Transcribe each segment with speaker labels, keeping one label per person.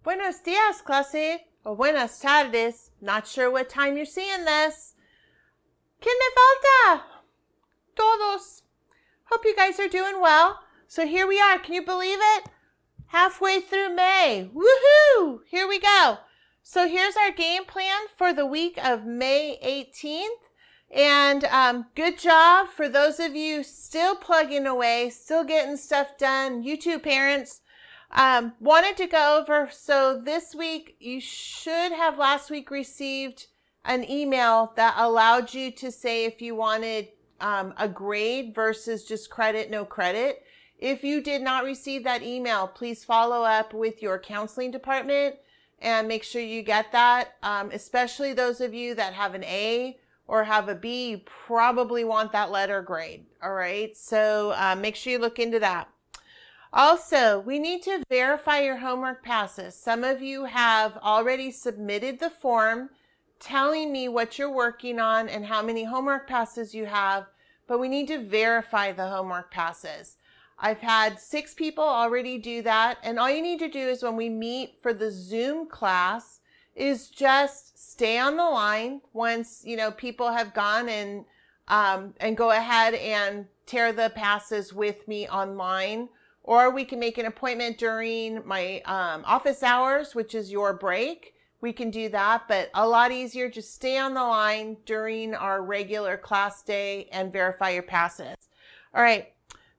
Speaker 1: Buenos dias, clase, or buenas tardes. Not sure what time you're seeing this. ¿Quién me falta? Todos. Hope you guys are doing well. So here we are. Can you believe it? Halfway through May. Woohoo! Here we go. So here's our game plan for the week of May 18th. And good job for those of you still plugging away, still getting stuff done. You too, parents. Wanted to go over, so this week you should have last week received an email that allowed you to say if you wanted a grade versus just credit, no credit. If you did not receive that email, please follow up with your counseling department and make sure you get that. Especially those of you that have an A or have a B, you probably want that letter grade. All right, so make sure you look into that. Also, we need to verify your homework passes. Some of you have already submitted the form telling me what you're working on and how many homework passes you have, but we need to verify the homework passes. I've had 6 people already do that, and all you need to do is when we meet for the Zoom class is just stay on the line once, people have gone and go ahead and tear the passes with me online. Or we can make an appointment during my office hours, which is your break. We can do that, but a lot easier. Just stay on the line during our regular class day and verify your passes. All right.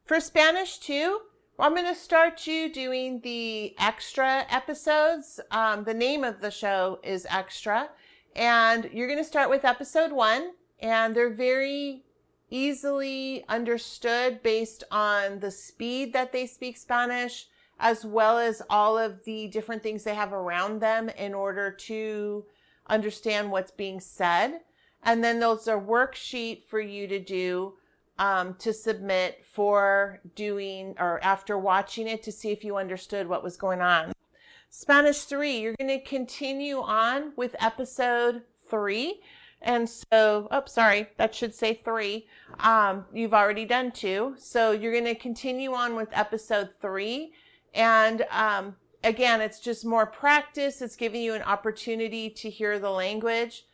Speaker 1: For Spanish 2, I'm going to start you doing the extra episodes. The name of the show is Extra. And you're going to start with episode 1. And they're very easily understood based on the speed that they speak Spanish, as well as all of the different things they have around them in order to understand what's being said. And then there's a worksheet for you to do to submit for doing or after watching it to see if you understood what was going on. Spanish 3, you're going to continue on with episode 3. And so, that should say 3. You've already done 2. So you're going to continue on with episode 3. And again, it's just more practice. It's giving you an opportunity to hear the language.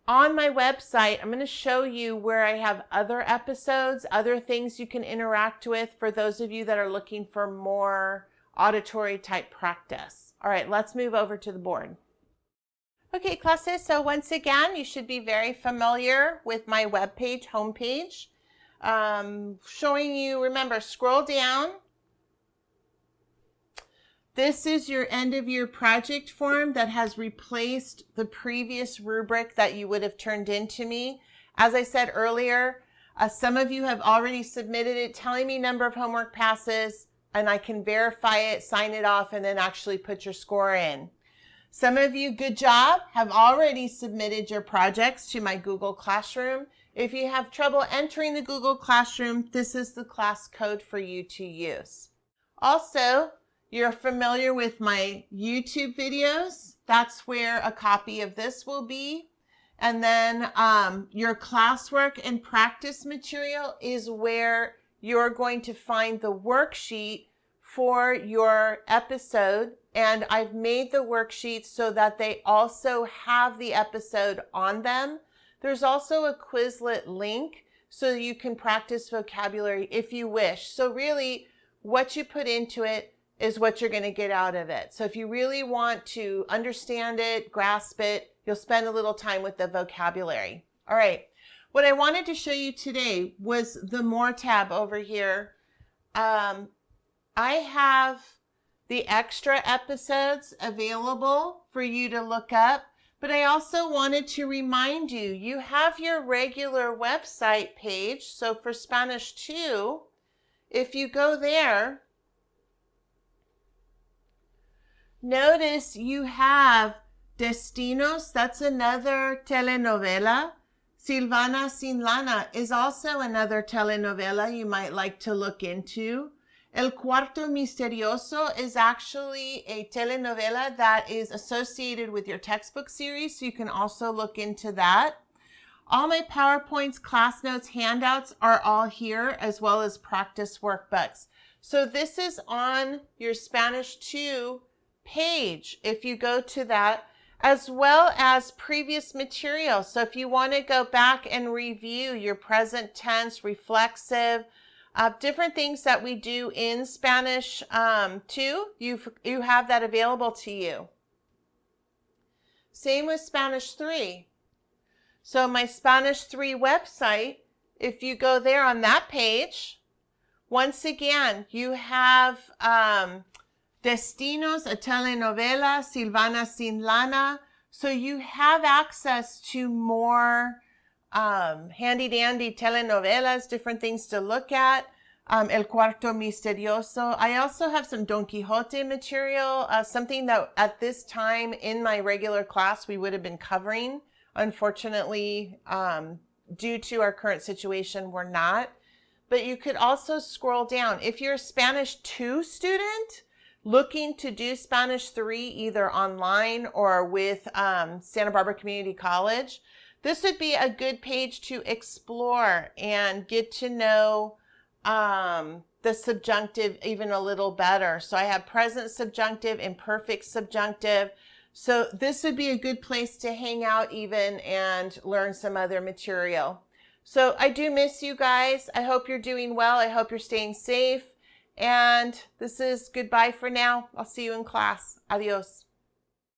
Speaker 1: On my website, I'm going to show you where I have other episodes, other things you can interact with for those of you that are looking for more auditory type practice. All right, let's move over to the board. Okay, classes, so once again, you should be very familiar with my webpage, homepage. Showing you, remember, scroll down. This is your end of year project form that has replaced the previous rubric that you would have turned in to me. As I said earlier, some of you have already submitted it telling me number of homework passes, and I can verify it, sign it off, and then actually put your score in. Some of you, good job, have already submitted your projects to my Google Classroom. If you have trouble entering the Google Classroom, this is the class code for you to use. Also, you're familiar with my YouTube videos. That's where a copy of this will be. And then your classwork and practice material is where you're going to find the worksheet for your episode. And I've made the worksheets so that they also have the episode on them. There's also a Quizlet link so you can practice vocabulary if you wish. So really, what you put into it is what you're going to get out of it. So if you really want to understand it, grasp it, you'll spend a little time with the vocabulary. All right. What I wanted to show you today was the More tab over here. I have the extra episodes available for you to look up, but I also wanted to remind you, you have your regular website page. So for Spanish 2, if you go there, notice you have Destinos. That's another telenovela. Silvana Sin Lana is also another telenovela you might like to look into. El Cuarto Misterioso is actually a telenovela that is associated with your textbook series, so you can also look into that. All my PowerPoints, class notes, handouts are all here, as well as practice workbooks. So this is on your Spanish 2 page if you go to that, as well as previous material. So if you want to go back and review your present tense, reflexive, different things that we do in Spanish 2, you have that available to you. Same with Spanish 3. So my Spanish 3 website, if you go there on that page, once again, you have Destinos, a telenovela, Silvana Sin Lana. So you have access to more handy-dandy telenovelas, different things to look at. El Cuarto Misterioso. I also have some Don Quixote material, something that at this time in my regular class we would have been covering. Unfortunately, due to our current situation, we're not. But you could also scroll down. If you're a Spanish 2 student, looking to do Spanish 3 either online or with Santa Barbara Community College, this would be a good page to explore and get to know the subjunctive even a little better. So I have present subjunctive, imperfect subjunctive. So this would be a good place to hang out even and learn some other material. So I do miss you guys. I hope you're doing well. I hope you're staying safe. And this is goodbye for now. I'll see you in class. Adios.